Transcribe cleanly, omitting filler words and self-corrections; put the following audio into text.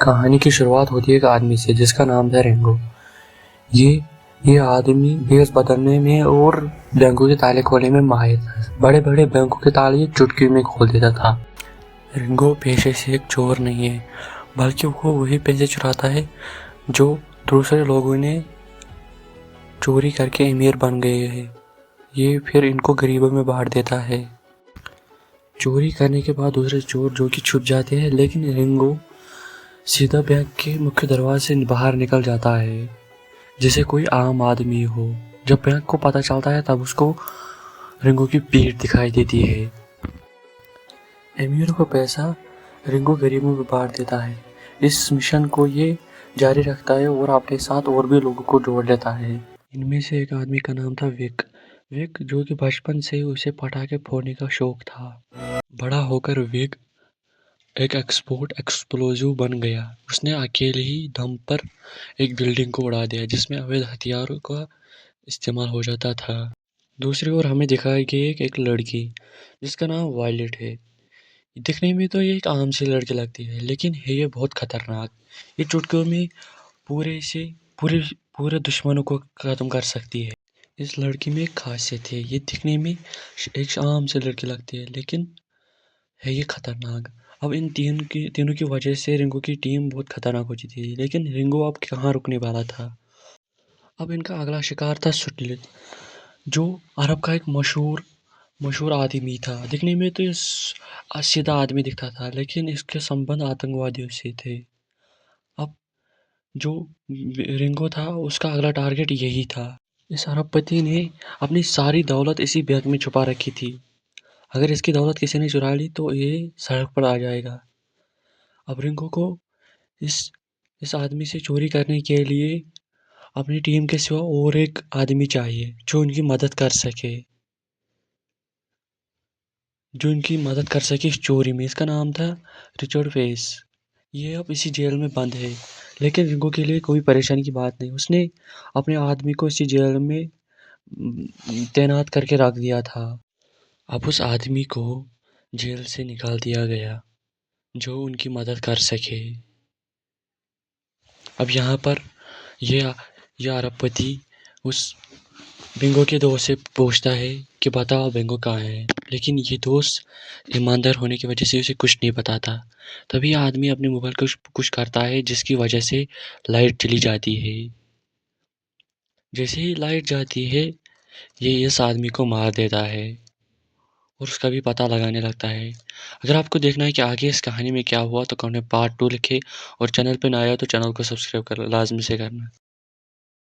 कहानी की शुरुआत होती है एक आदमी से जिसका नाम था रिंगो। ये आदमी भेष बदलने में और बैंकों के ताले खोलने में माहिर था। बड़े बड़े बैंकों के ताले चुटकी में खोल देता था। रिंगो पेशे से एक चोर नहीं है, बल्कि वो वही पैसे चुराता है जो दूसरे लोगों ने चोरी करके अमीर बन गए हैं। ये फिर इनको गरीबों में बांट देता है। चोरी करने के बाद दूसरे चोर जो कि छुप जाते हैं, लेकिन रिंगो सीधा बैंक के मुख्य दरवाजे से बाहर निकल जाता है जैसे कोई आम आदमी हो। जब बैंक को पता चलता है तब उसको रिंगो की पीठ दिखाई देती है। अमीरों का पैसा रिंगो गरीबों में बांट देता है। इस मिशन को ये जारी रखता है और अपने साथ और भी लोगों को जोड़ लेता है। इनमें से एक आदमी का नाम था विक। विक जो कि बचपन से उसे पटाखे फोड़ने का शौक था। बड़ा होकर विक एक एक्सप्लोजिव बन गया। उसने अकेले ही दम पर एक बिल्डिंग को उड़ा दिया जिसमें अवैध हथियारों का इस्तेमाल हो जाता था। दूसरी ओर हमें दिखाई गई एक लड़की जिसका नाम वायलेट है। दिखने में तो ये एक आम सी लड़की लगती है, लेकिन है ये बहुत खतरनाक। ये चुटकियों में पूरे से पूरे पूरे दुश्मनों को खत्म कर सकती है। इस लड़की में एक खासियत है, ये दिखने में एक आम सी लड़की लगती है, लेकिन है ये खतरनाक। अब इन तीनों की वजह से रिंगो की टीम बहुत खतरनाक हो चुकी थी, लेकिन रिंगो अब कहाँ रुकने वाला था। अब इनका अगला शिकार था सुटलित, जो अरब का एक मशहूर मशहूर आदमी था। दिखने में तो ये सीधा आदमी दिखता था, लेकिन इसके संबंध आतंकवादियों से थे। अब जो रिंगो था उसका अगला टारगेट यही था। इस अरबपति ने अपनी सारी दौलत इसी बैंक में छुपा रखी थी। अगर इसकी दौलत किसी ने चुरा ली तो ये सड़क पर आ जाएगा। अब रिंगो को इस आदमी से चोरी करने के लिए अपनी टीम के सिवा और एक आदमी चाहिए जो इनकी मदद कर सके इस चोरी में। इसका नाम था रिचर्ड वेस। ये अब इसी जेल में बंद है, लेकिन रिंगो के लिए कोई परेशानी की बात नहीं। उसने अपने आदमी को इसी जेल में तैनात करके रख दिया था। अब उस आदमी को जेल से निकाल दिया गया जो उनकी मदद कर सके। अब यहाँ पर यह अरबपति उस बिंगो के दोस्त से पूछता है कि बताओ बिंगो कहाँ है, लेकिन ये दोस्त ईमानदार होने की वजह से उसे कुछ नहीं बताता। तभी आदमी अपने मोबाइल को कुछ करता है जिसकी वजह से लाइट चली जाती है। जैसे ही लाइट जाती है ये इस आदमी को मार देता है और उसका भी पता लगाने लगता है। अगर आपको देखना है कि आगे इस कहानी में क्या हुआ तो कमेंट में पार्ट 2 लिखे और चैनल पे नया आया तो चैनल को सब्सक्राइब कर लाजमी से करना।